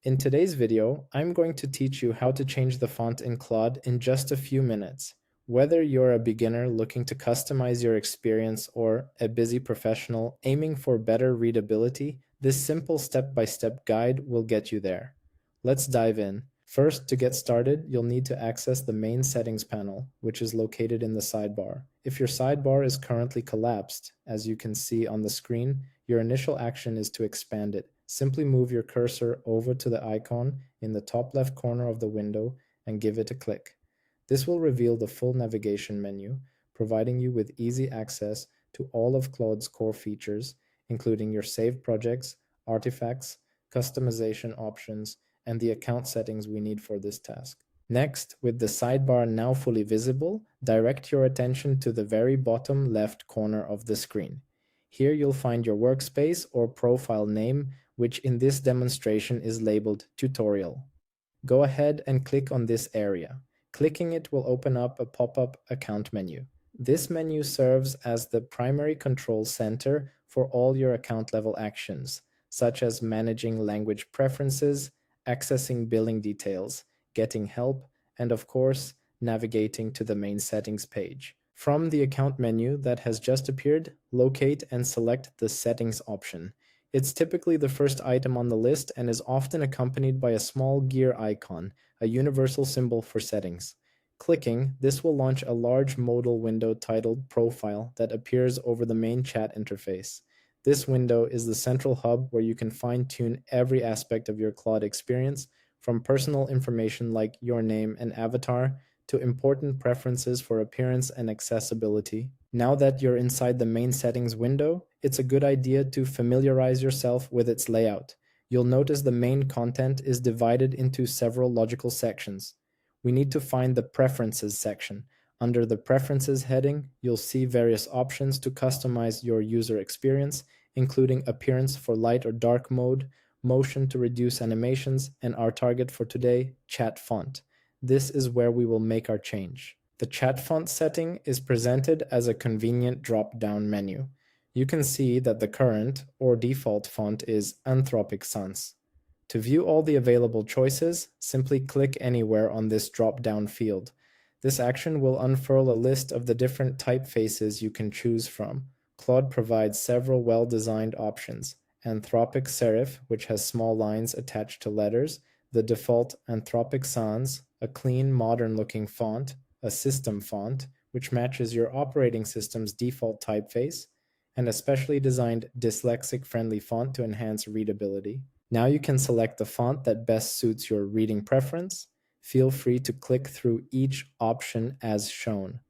In today's video, I'm going to teach you how to change the font in Claude in just a few minutes. Whether you're a beginner looking to customize your experience or a busy professional aiming for better readability, this simple step-by-step guide will get you there. Let's dive in. First, to get started, you'll need to access the main settings panel, which is located in the sidebar. If your sidebar is currently collapsed, as you can see on the screen, your initial action is to expand it. Simply move your cursor over to the icon in the top left corner of the window and give it a click. This will reveal the full navigation menu, providing you with easy access to all of Claude's core features, including your saved projects, artifacts, customization options, and the account settings we need for this task. Next, with the sidebar now fully visible, direct your attention to the very bottom left corner of the screen. Here you'll find your workspace or profile name, which in this demonstration is labeled Tutorial. Go ahead and click on this area. Clicking it will open up a pop-up account menu. This menu serves as the primary control center for all your account level actions, such as managing language preferences, accessing billing details, getting help, and of course, navigating to the main settings page. From the account menu that has just appeared, locate and select the Settings option. It's typically the first item on the list and is often accompanied by a small gear icon, a universal symbol for settings. Clicking, this will launch a large modal window titled Profile that appears over the main chat interface. This window is the central hub where you can fine-tune every aspect of your Claude experience, from personal information like your name and avatar to important preferences for appearance and accessibility. Now that you're inside the main settings window, it's a good idea to familiarize yourself with its layout. You'll notice the main content is divided into several logical sections. We need to find the Preferences section. Under the Preferences heading, you'll see various options to customize your user experience, including appearance for light or dark mode, motion to reduce animations, and our target for today, chat font. This is where we will make our change. The chat font setting is presented as a convenient drop-down menu. You can see that the current or default font is Anthropic Sans. To view all the available choices, simply click anywhere on this drop-down field. This action will unfurl a list of the different typefaces you can choose from. Claude provides several well-designed options. Anthropic Serif, which has small lines attached to letters, the default Anthropic Sans, a clean, modern-looking font, a system font, which matches your operating system's default typeface, and a specially designed dyslexic-friendly font to enhance readability. Now you can select the font that best suits your reading preference. Feel free to click through each option as shown.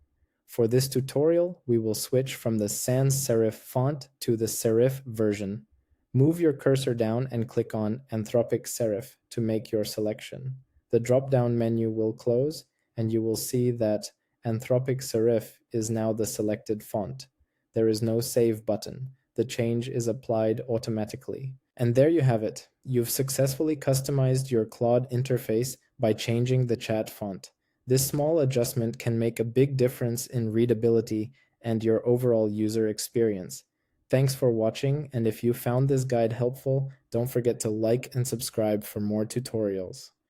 For this tutorial, we will switch from the sans serif font to the serif version. Move your cursor down and click on Anthropic Serif to make your selection. The drop-down menu will close, and you will see that Anthropic Serif is now the selected font. There is no save button. The change is applied automatically. And there you have it. You've successfully customized your Claude interface by changing the chat font. This small adjustment can make a big difference in readability and your overall user experience. Thanks for watching, and if you found this guide helpful, don't forget to like and subscribe for more tutorials.